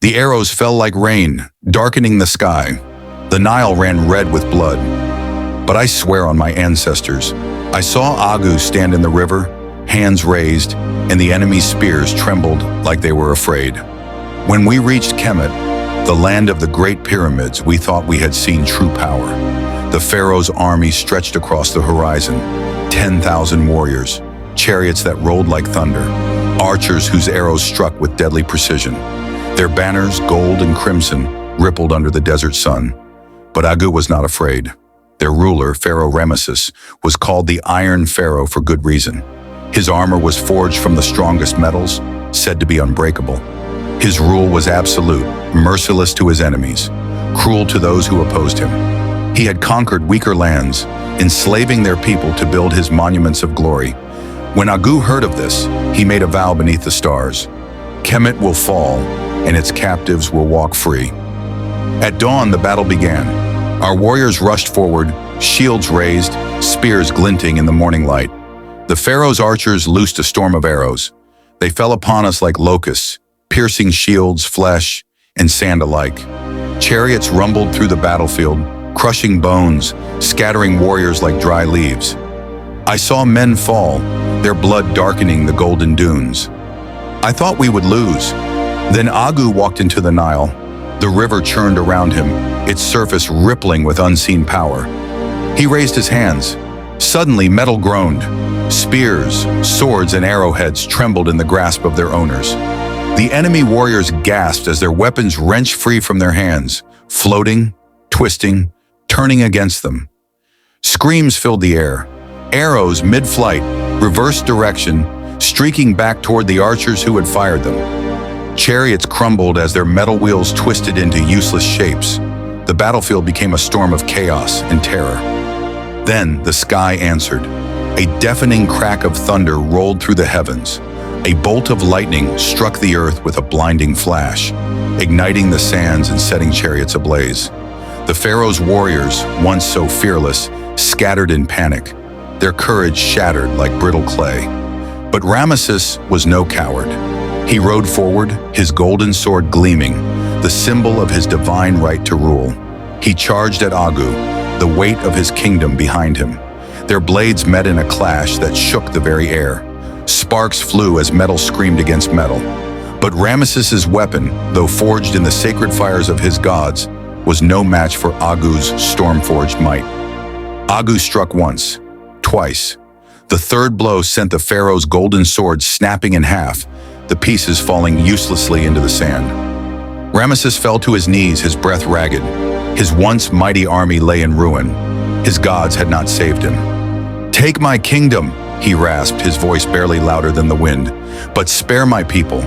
The arrows fell like rain, darkening the sky. The Nile ran red with blood. But I swear on my ancestors, I saw Agu stand in the river, hands raised, and the enemy's spears trembled like they were afraid. When we reached Kemet, the land of the Great Pyramids, we thought we had seen true power. The Pharaoh's army stretched across the horizon, 10,000 warriors, chariots that rolled like thunder, archers whose arrows struck with deadly precision. Their banners, gold and crimson, rippled under the desert sun. But Agu was not afraid. Their ruler, Pharaoh Ramesses, was called the Iron Pharaoh for good reason. His armor was forged from the strongest metals, said to be unbreakable. His rule was absolute, merciless to his enemies, cruel to those who opposed him. He had conquered weaker lands, enslaving their people to build his monuments of glory. When Agu heard of this, he made a vow beneath the stars. Kemet will fall, and its captives will walk free. At dawn, the battle began. Our warriors rushed forward, shields raised, spears glinting in the morning light. The Pharaoh's archers loosed a storm of arrows. They fell upon us like locusts, piercing shields, flesh, and sand alike. Chariots rumbled through the battlefield, crushing bones, scattering warriors like dry leaves. I saw men fall, their blood darkening the golden dunes. I thought we would lose. Then Agu walked into the Nile. The river churned around him, its surface rippling with unseen power. He raised his hands. Suddenly, metal groaned. Spears, swords, and arrowheads trembled in the grasp of their owners. The enemy warriors gasped as their weapons wrenched free from their hands, floating, twisting, turning against them. Screams filled the air. Arrows, mid-flight, reversed direction, streaking back toward the archers who had fired them. Chariots crumbled as their metal wheels twisted into useless shapes. The battlefield became a storm of chaos and terror. Then the sky answered. A deafening crack of thunder rolled through the heavens. A bolt of lightning struck the earth with a blinding flash, igniting the sands and setting chariots ablaze. The Pharaoh's warriors, once so fearless, scattered in panic, their courage shattered like brittle clay. But Ramesses was no coward. He rode forward, his golden sword gleaming, the symbol of his divine right to rule. He charged at Agu, the weight of his kingdom behind him. Their blades met in a clash that shook the very air. Sparks flew as metal screamed against metal. But Ramesses' weapon, though forged in the sacred fires of his gods, was no match for Agu's storm-forged might. Agu struck once, twice. The third blow sent the Pharaoh's golden sword snapping in half, the pieces falling uselessly into the sand. Ramesses fell to his knees, his breath ragged. His once mighty army lay in ruin. His gods had not saved him. "Take my kingdom," he rasped, his voice barely louder than the wind, "but spare my people."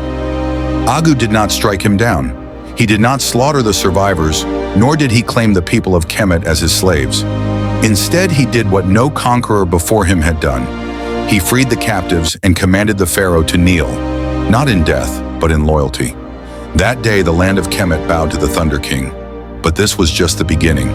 Agu did not strike him down. He did not slaughter the survivors, nor did he claim the people of Kemet as his slaves. Instead, he did what no conqueror before him had done. He freed the captives and commanded the Pharaoh to kneel, not in death, but in loyalty. That day, the land of Kemet bowed to the Thunder King. But this was just the beginning.